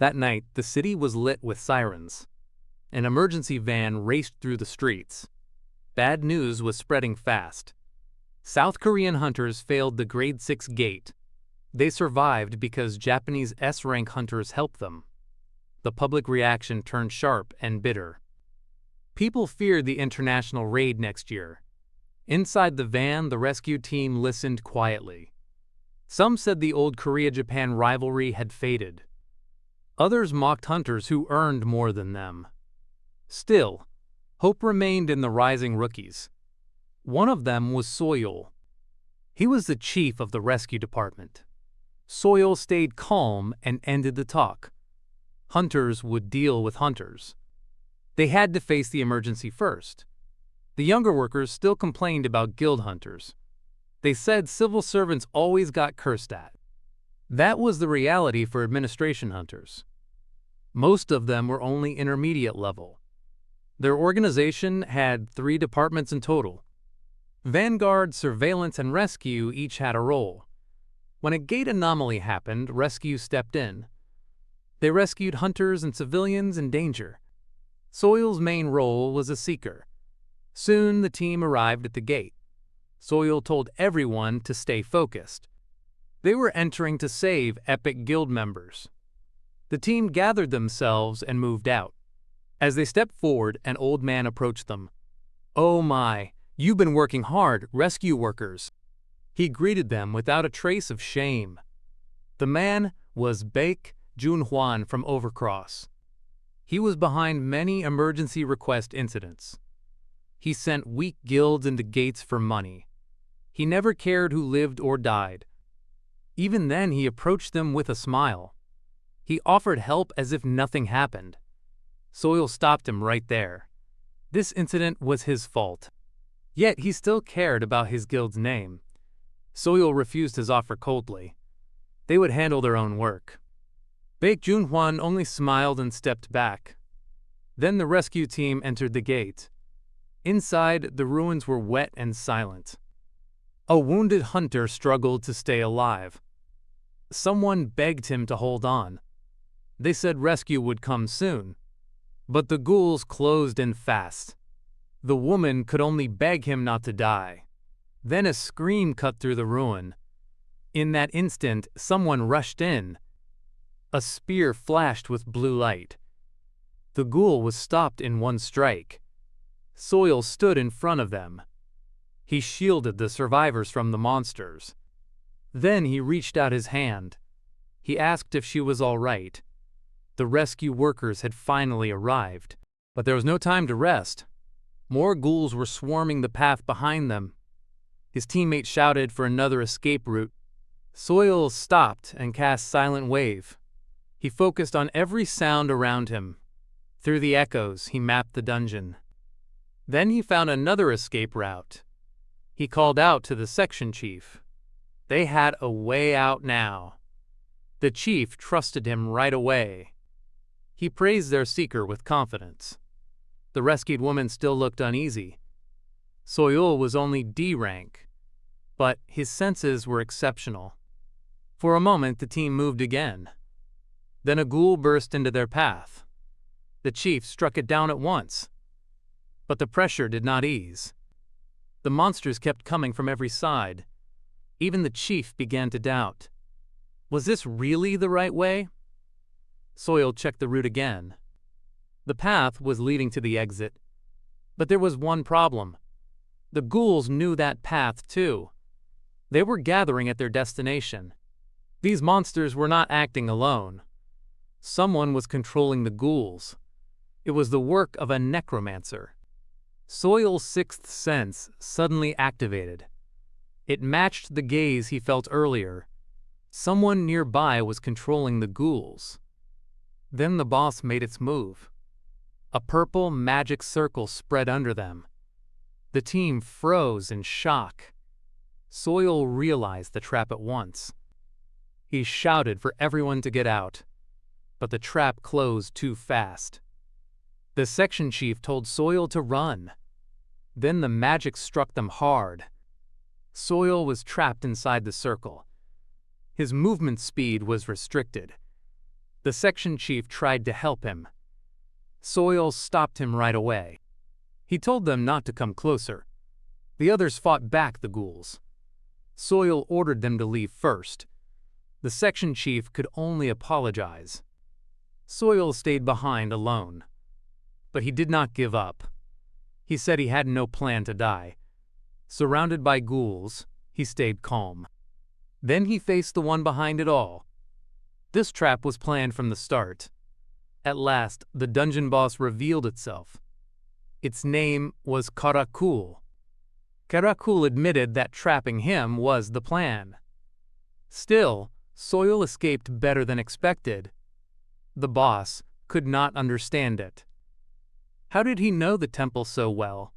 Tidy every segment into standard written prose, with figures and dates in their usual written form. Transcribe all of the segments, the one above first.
That night, the city was lit with sirens. An emergency van raced through the streets. Bad news was spreading fast. South Korean hunters failed the Grade 6 gate. They survived because Japanese S-rank hunters helped them. The public reaction turned sharp and bitter. People feared the international raid next year. Inside the van, the rescue team listened quietly. Some said the old Korea-Japan rivalry had faded. Others mocked hunters who earned more than them. Still, hope remained in the rising rookies. One of them was Seo Yul. He was the chief of the rescue department. Seo Yul stayed calm and ended the talk. Hunters would deal with hunters. They had to face the emergency first. The younger workers still complained about guild hunters. They said civil servants always got cursed at. That was the reality for administration hunters. Most of them were only intermediate level. Their organization had 3 departments in total. Vanguard, Surveillance, and Rescue each had a role. When a gate anomaly happened, Rescue stepped in. They rescued hunters and civilians in danger. Seo Yul's main role was a seeker. Soon the team arrived at the gate. Seo Yul told everyone to stay focused. They were entering to save Epic Guild members. The team gathered themselves and moved out. As they stepped forward, an old man approached them. "Oh my, you've been working hard, rescue workers." He greeted them without a trace of shame. The man was Baek Junhwan from Overcross. He was behind many emergency request incidents. He sent weak guilds into gates for money. He never cared who lived or died. Even then, he approached them with a smile. He offered help as if nothing happened. Seo Yul stopped him right there. This incident was his fault. Yet he still cared about his guild's name. Seo Yul refused his offer coldly. They would handle their own work. Baek Junhwan only smiled and stepped back. Then the rescue team entered the gate. Inside, the ruins were wet and silent. A wounded hunter struggled to stay alive. Someone begged him to hold on. They said rescue would come soon. But the ghouls closed in fast. The woman could only beg him not to die. Then a scream cut through the ruin. In that instant, someone rushed in. A spear flashed with blue light. The ghoul was stopped in one strike. Seo Yul stood in front of them. He shielded the survivors from the monsters. Then he reached out his hand. He asked if she was all right. The rescue workers had finally arrived, but there was no time to rest. More ghouls were swarming the path behind them. His teammates shouted for another escape route. Seo Yul stopped and cast Silent Wave. He focused on every sound around him. Through the echoes, he mapped the dungeon. Then he found another escape route. He called out to the section chief. They had a way out now. The chief trusted him right away. He praised their seeker with confidence. The rescued woman still looked uneasy. Seo Yul was only D rank, but his senses were exceptional. For a moment, the team moved again. Then a ghoul burst into their path. The chief struck it down at once. But the pressure did not ease. The monsters kept coming from every side. Even the chief began to doubt. Was this really the right way? Seo Yul checked the route again. The path was leading to the exit. But there was one problem. The ghouls knew that path too. They were gathering at their destination. These monsters were not acting alone. Someone was controlling the ghouls. It was the work of a necromancer. Seo Yul's sixth sense suddenly activated. It matched the gaze he felt earlier. Someone nearby was controlling the ghouls. Then the boss made its move. A purple magic circle spread under them. The team froze in shock. Seo Yul realized the trap at once. He shouted for everyone to get out, but the trap closed too fast. The section chief told Seo Yul to run. Then the magic struck them hard. Seo Yul was trapped inside the circle. His movement speed was restricted. The section chief tried to help him. Seo Yul stopped him right away. He told them not to come closer. The others fought back the ghouls. Seo Yul ordered them to leave first. The section chief could only apologize. Seo Yul stayed behind alone. But he did not give up. He said he had no plan to die. Surrounded by ghouls, he stayed calm. Then he faced the one behind it all. This trap was planned from the start. At last, the dungeon boss revealed itself. Its name was Karakul. Karakul admitted that trapping him was the plan. Still, Seo Yul escaped better than expected. The boss could not understand it. How did he know the temple so well?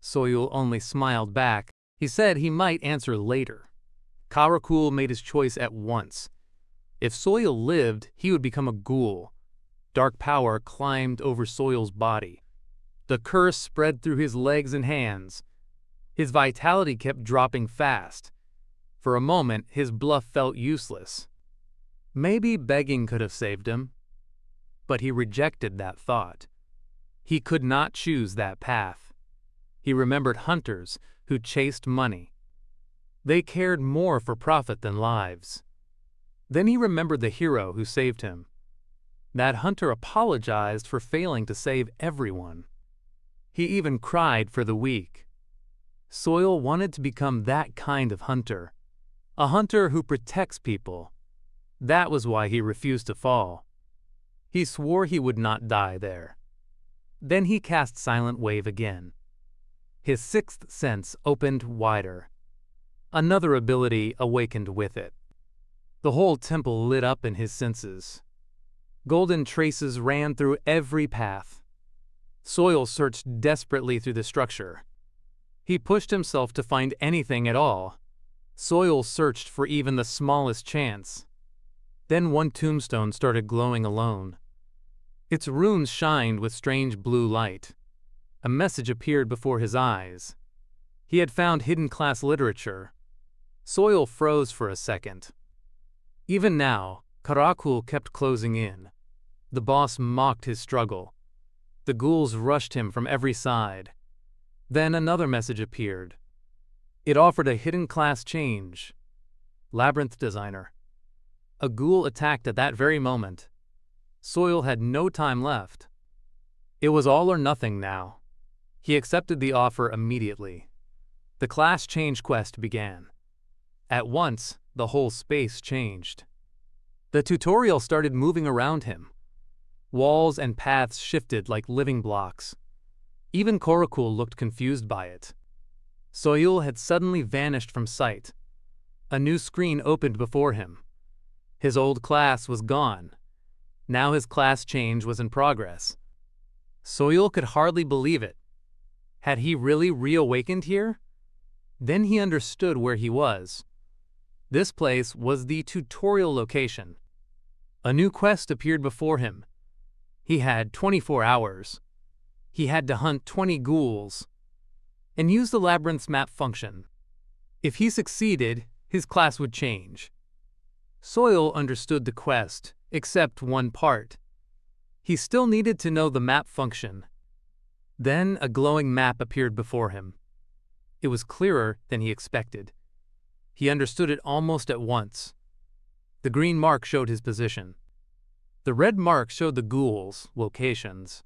Seo Yul only smiled back. He said he might answer later. Karakul made his choice at once. If Seo Yul lived, he would become a ghoul. Dark power climbed over Seo Yul's body. The curse spread through his legs and hands. His vitality kept dropping fast. For a moment, his bluff felt useless. Maybe begging could have saved him. But he rejected that thought. He could not choose that path. He remembered hunters who chased money. They cared more for profit than lives. Then he remembered the hero who saved him. That hunter apologized for failing to save everyone. He even cried for the weak. Seo Yul wanted to become that kind of hunter. A hunter who protects people. That was why he refused to fall. He swore he would not die there. Then he cast Silent Wave again. His sixth sense opened wider. Another ability awakened with it. The whole temple lit up in his senses. Golden traces ran through every path. Seo Yul searched desperately through the structure. He pushed himself to find anything at all. Seo Yul searched for even the smallest chance. Then one tombstone started glowing alone. Its runes shined with strange blue light. A message appeared before his eyes. He had found hidden class literature. Seo Yul froze for a second. Even now, Karakul kept closing in. The boss mocked his struggle. The ghouls rushed him from every side. Then another message appeared. It offered a hidden class change. Labyrinth designer. A ghoul attacked at that very moment. Seo Yul had no time left. It was all or nothing now. He accepted the offer immediately. The class change quest began. At once, the whole space changed. The tutorial started moving around him. Walls and paths shifted like living blocks. Even Karakul looked confused by it. Seo Yul had suddenly vanished from sight. A new screen opened before him. His old class was gone. Now his class change was in progress. Seo Yul could hardly believe it. Had he really reawakened here? Then he understood where he was. This place was the tutorial location. A new quest appeared before him. He had 24 hours. He had to hunt 20 ghouls and use the labyrinth's map function. If he succeeded, his class would change. Seo Yul understood the quest, except one part. He still needed to know the map function. Then a glowing map appeared before him. It was clearer than he expected. He understood it almost at once. The green mark showed his position. The red mark showed the ghouls' locations.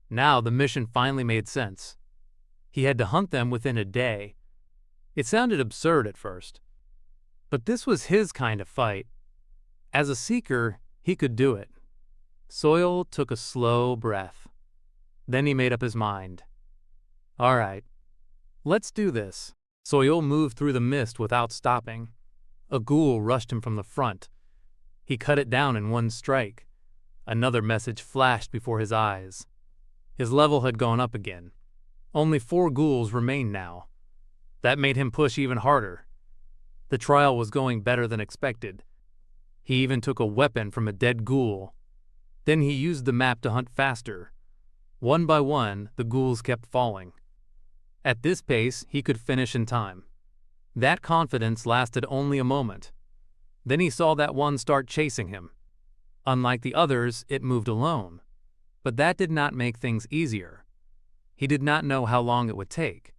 Now the mission finally made sense. He had to hunt them within a day. It sounded absurd at first. But this was his kind of fight. As a seeker, he could do it. Seo Yul took a slow breath. Then he made up his mind. All right, let's do this. Seo Yul moved through the mist without stopping. A ghoul rushed him from the front. He cut it down in one strike. Another message flashed before his eyes. His level had gone up again. Only 4 ghouls remained now. That made him push even harder. The trial was going better than expected. He even took a weapon from a dead ghoul. Then he used the map to hunt faster. One by one, the ghouls kept falling. At this pace, he could finish in time. That confidence lasted only a moment. Then he saw that one start chasing him. Unlike the others, it moved alone. But that did not make things easier. He did not know how long it would take.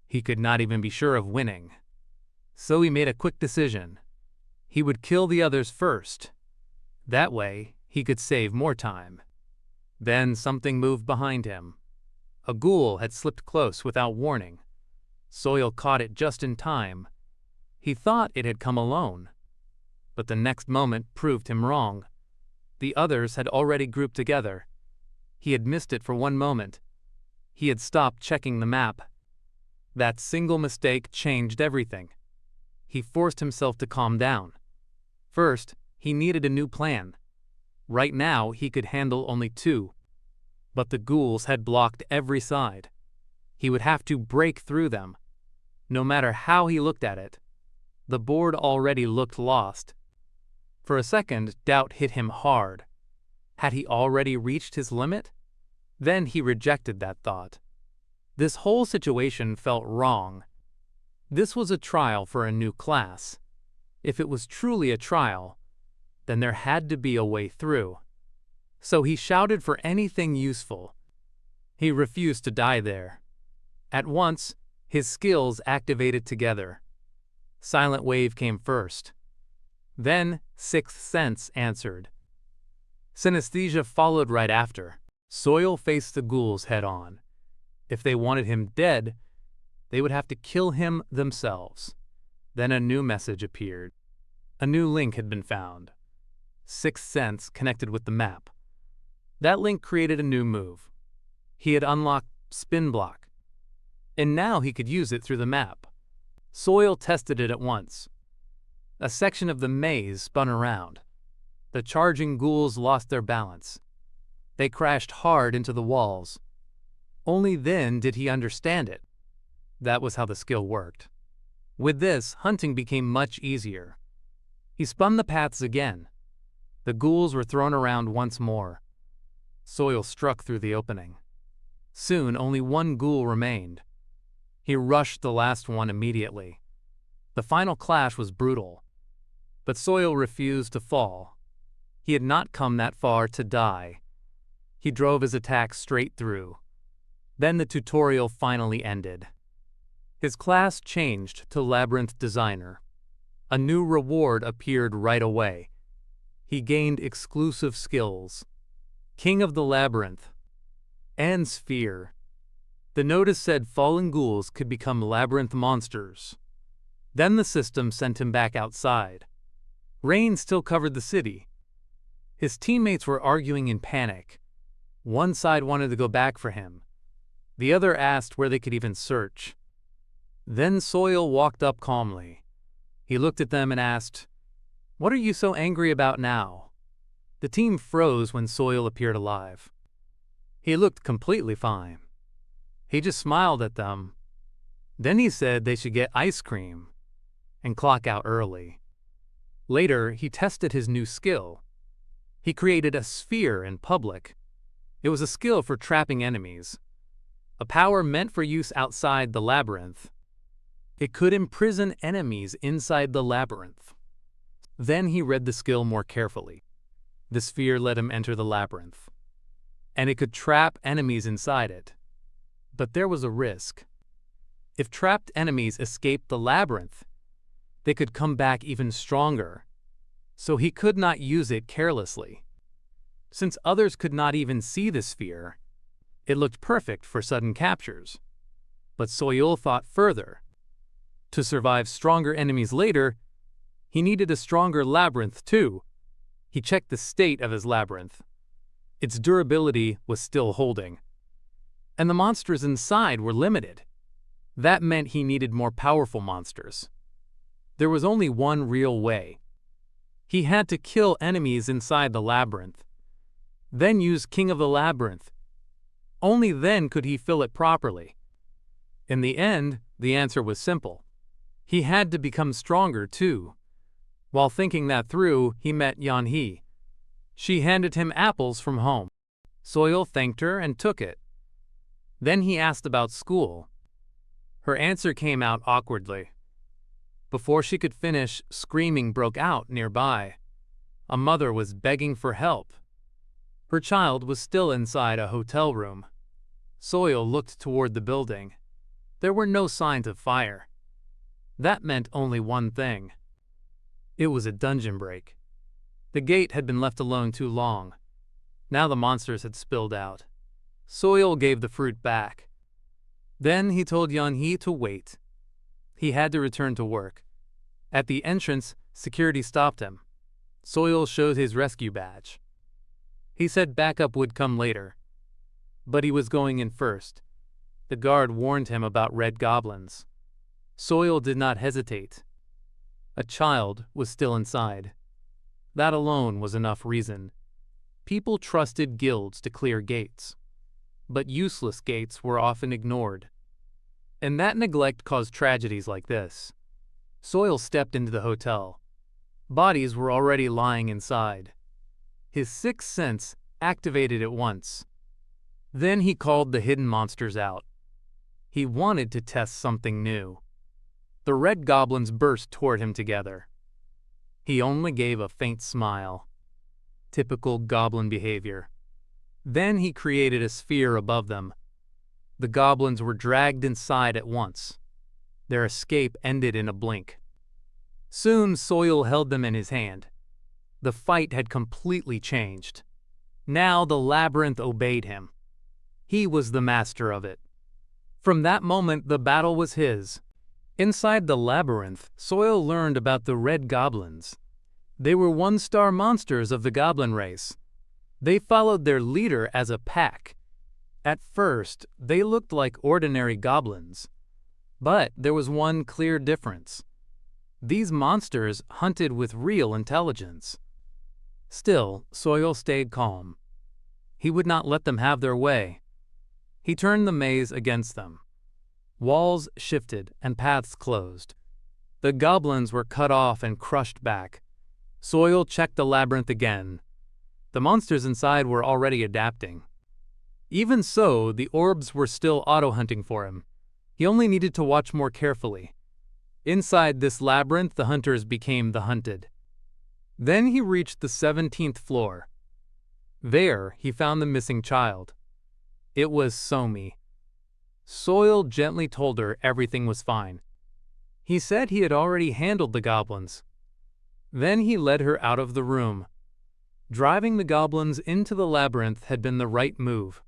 He could not even be sure of winning. So he made a quick decision. He would kill the others first. That way, he could save more time. Then something moved behind him. A ghoul had slipped close without warning. Seo Yul caught it just in time. He thought it had come alone. But the next moment proved him wrong. The others had already grouped together. He had missed it for one moment. He had stopped checking the map. That single mistake changed everything. He forced himself to calm down. First, he needed a new plan. Right now, he could handle only 2. But the ghouls had blocked every side. He would have to break through them. No matter how he looked at it, the board already looked lost. For a second, doubt hit him hard. Had he already reached his limit? Then he rejected that thought. This whole situation felt wrong. This was a trial for a new class. If it was truly a trial, then there had to be a way through. So he shouted for anything useful. He refused to die there. At once, his skills activated together. Silent Wave came first. Then, Sixth Sense answered. Synesthesia followed right after. Seo Yul faced the ghouls head-on. If they wanted him dead, they would have to kill him themselves. Then a new message appeared. A new link had been found. Sixth Sense connected with the map. That link created a new move. He had unlocked Spin Block. And now he could use it through the map. Seo Yul tested it at once. A section of the maze spun around. The charging ghouls lost their balance. They crashed hard into the walls. Only then did he understand it. That was how the skill worked. With this, hunting became much easier. He spun the paths again. The ghouls were thrown around once more. Seo Yul struck through the opening. Soon, only one ghoul remained. He rushed the last one immediately. The final clash was brutal. But Seo Yul refused to fall. He had not come that far to die. He drove his attack straight through. Then the tutorial finally ended. His class changed to Labyrinth Designer. A new reward appeared right away. He gained exclusive skills: King of the Labyrinth and Sphere. The notice said fallen ghouls could become labyrinth monsters. Then the system sent him back outside. Rain still covered the city. His teammates were arguing in panic. One side wanted to go back for him. The other asked where they could even search. Then Seo Yul walked up calmly. He looked at them and asked, "What are you so angry about now?" The team froze when Seo Yul appeared alive. He looked completely fine. He just smiled at them. Then he said they should get ice cream and clock out early. Later, he tested his new skill. He created a sphere in public. It was a skill for trapping enemies, a power meant for use outside the labyrinth. It could imprison enemies inside the labyrinth. Then he read the skill more carefully. The sphere let him enter the labyrinth, and it could trap enemies inside it. But there was a risk. If trapped enemies escaped the labyrinth, they could come back even stronger. So he could not use it carelessly. Since others could not even see the sphere, it looked perfect for sudden captures. But Seo Yul thought further. To survive stronger enemies later, he needed a stronger labyrinth too. He checked the state of his labyrinth. Its durability was still holding. And the monsters inside were limited. That meant he needed more powerful monsters. There was only one real way. He had to kill enemies inside the labyrinth, then use King of the Labyrinth. Only then could he fill it properly. In the end, the answer was simple. He had to become stronger too. While thinking that through, he met Yeon-hee. She handed him apples from home. Seo Yul thanked her and took it. Then he asked about school. Her answer came out awkwardly. Before she could finish, screaming broke out nearby. A mother was begging for help. Her child was still inside a hotel room. Seo Yul looked toward the building. There were no signs of fire. That meant only one thing. It was a dungeon break. The gate had been left alone too long. Now the monsters had spilled out. Seo Yul gave the fruit back. Then he told Yeon-hee to wait. He had to return to work. At the entrance, security stopped him. Seo Yul showed his rescue badge. He said backup would come later. But he was going in first. The guard warned him about red goblins. Seo Yul did not hesitate. A child was still inside. That alone was enough reason. People trusted guilds to clear gates. But useless gates were often ignored. And that neglect caused tragedies like this. Seo Yul stepped into the hotel. Bodies were already lying inside. His sixth sense activated at once. Then he called the hidden monsters out. He wanted to test something new. The red goblins burst toward him together. He only gave a faint smile. Typical goblin behavior. Then he created a sphere above them. The goblins were dragged inside at once. Their escape ended in a blink. Soon Seo Yul held them in his hand. The fight had completely changed. Now the labyrinth obeyed him. He was the master of it. From that moment, the battle was his. Inside the labyrinth, Seo Yul learned about the Red Goblins. They were one-star monsters of the goblin race. They followed their leader as a pack. At first, they looked like ordinary goblins. But there was one clear difference. These monsters hunted with real intelligence. Still, Seo Yul stayed calm. He would not let them have their way. He turned the maze against them. Walls shifted and paths closed. The goblins were cut off and crushed back. Seo Yul checked the labyrinth again. The monsters inside were already adapting. Even so, the orbs were still auto-hunting for him. He only needed to watch more carefully. Inside this labyrinth, the hunters became the hunted. Then he reached the 17th floor. There, he found the missing child. It was Somi. Seo Yul gently told her everything was fine. He said he had already handled the goblins. Then he led her out of the room. Driving the goblins into the labyrinth had been the right move.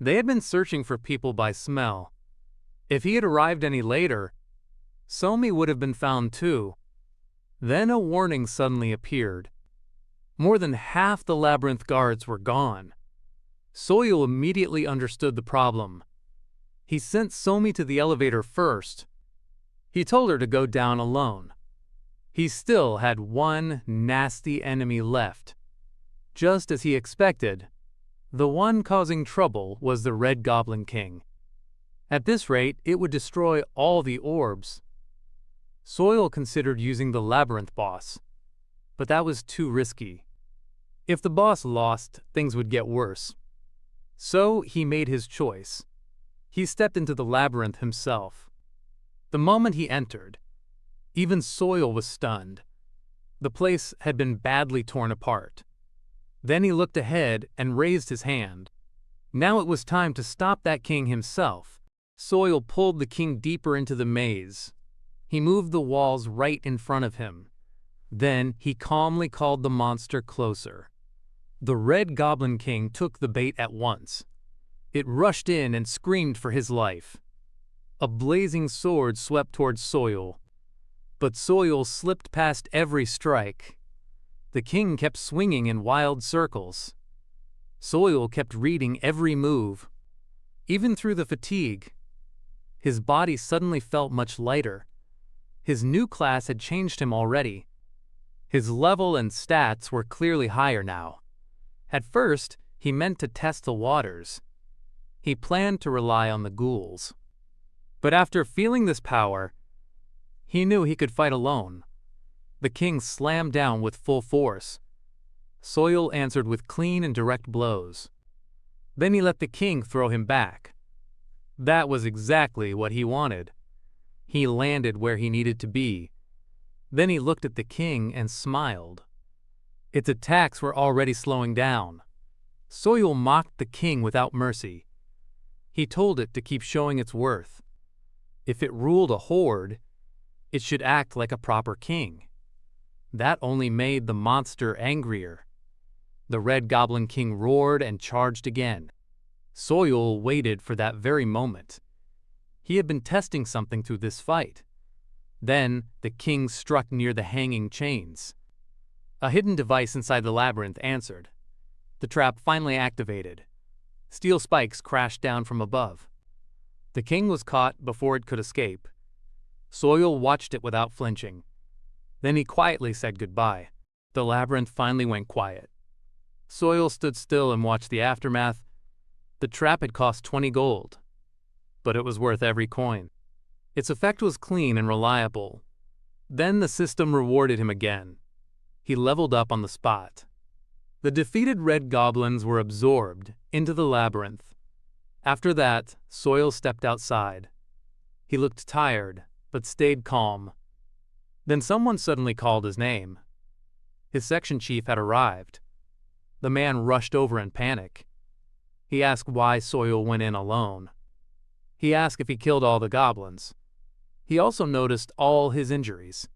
They had been searching for people by smell. If he had arrived any later, Somi would have been found too. Then a warning suddenly appeared. More than half the labyrinth guards were gone. Seo Yul immediately understood the problem. He sent Somi to the elevator first. He told her to go down alone. He still had one nasty enemy left. Just as he expected, the one causing trouble was the Red Goblin King. At this rate, it would destroy all the orbs. Seo Yul considered using the labyrinth boss, but that was too risky. If the boss lost, things would get worse. So he made his choice. He stepped into the labyrinth himself. The moment he entered, even Seo Yul was stunned. The place had been badly torn apart. Then he looked ahead and raised his hand. Now it was time to stop that king himself. Seo Yul pulled the king deeper into the maze. He moved the walls right in front of him. Then he calmly called the monster closer. The Red Goblin King took the bait at once. It rushed in and screamed for his life. A blazing sword swept towards Seo Yul. But Seo Yul slipped past every strike. The king kept swinging in wild circles. Seo Yul kept reading every move. Even through the fatigue, his body suddenly felt much lighter. His new class had changed him already. His level and stats were clearly higher now. At first, he meant to test the waters. He planned to rely on the ghouls. But after feeling this power, he knew he could fight alone. The king slammed down with full force. Seo Yul answered with clean and direct blows. Then he let the king throw him back. That was exactly what he wanted. He landed where he needed to be. Then he looked at the king and smiled. Its attacks were already slowing down. Seo Yul mocked the king without mercy. He told it to keep showing its worth. If it ruled a horde, it should act like a proper king. That only made the monster angrier. The Red Goblin King roared and charged again. Seo Yul waited for that very moment. He had been testing something through this fight. Then the king struck near the hanging chains. A hidden device inside the labyrinth answered. The trap finally activated. Steel spikes crashed down from above. The king was caught before it could escape. Seo Yul watched it without flinching. Then he quietly said goodbye. The labyrinth finally went quiet. Seo Yul stood still and watched the aftermath. The trap had cost 20 gold, but it was worth every coin. Its effect was clean and reliable. Then the system rewarded him again. He leveled up on the spot. The defeated red goblins were absorbed into the labyrinth. After that, Seo Yul stepped outside. He looked tired, but stayed calm. Then someone suddenly called his name. His section chief had arrived. The man rushed over in panic. He asked why Seo Yul went in alone. He asked if he killed all the goblins. He also noticed all his injuries.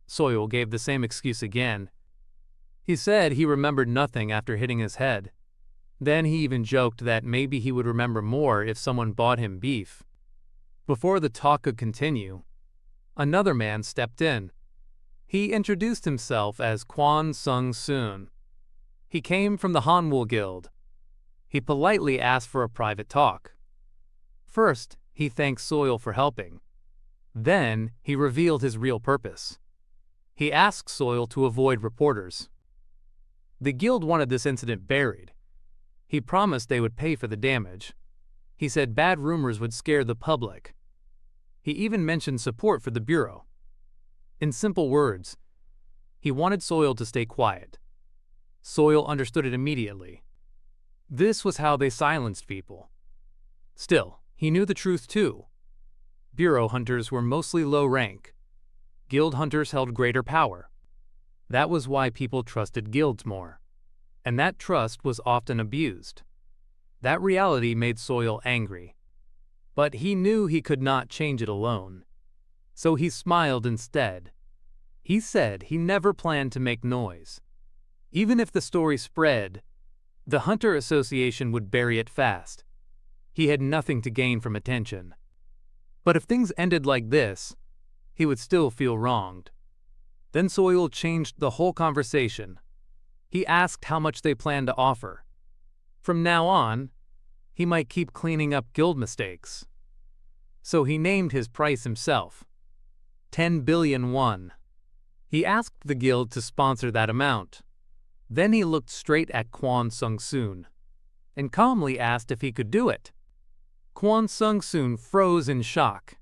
Seo Yul gave the same excuse again. He said he remembered nothing after hitting his head. Then he even joked that maybe he would remember more if someone bought him beef. Before the talk could continue, another man stepped in. He introduced himself as Kwon Sung-soon. He came from the Hanwoo Guild. He politely asked for a private talk. First, he thanked Seo Yul for helping. Then, he revealed his real purpose. He asked Seo Yul to avoid reporters. The guild wanted this incident buried. He promised they would pay for the damage. He said bad rumors would scare the public. He even mentioned support for the bureau. In simple words, he wanted Seo Yul to stay quiet. Seo Yul understood it immediately. This was how they silenced people. Still, he knew the truth too. Bureau hunters were mostly low rank. Guild hunters held greater power. That was why people trusted guilds more. And that trust was often abused. That reality made Seo Yul angry. But he knew he could not change it alone. So he smiled instead. He said he never planned to make noise. Even if the story spread, the Hunter Association would bury it fast. He had nothing to gain from attention. But if things ended like this, he would still feel wronged. Then Seo Yul changed the whole conversation. He asked how much they planned to offer. From now on, he might keep cleaning up guild mistakes. So he named his price himself. 10 billion won. He asked the guild to sponsor that amount. Then he looked straight at Kwon Sung-soon and calmly asked if he could do it. Kwon Sung-soon froze in shock.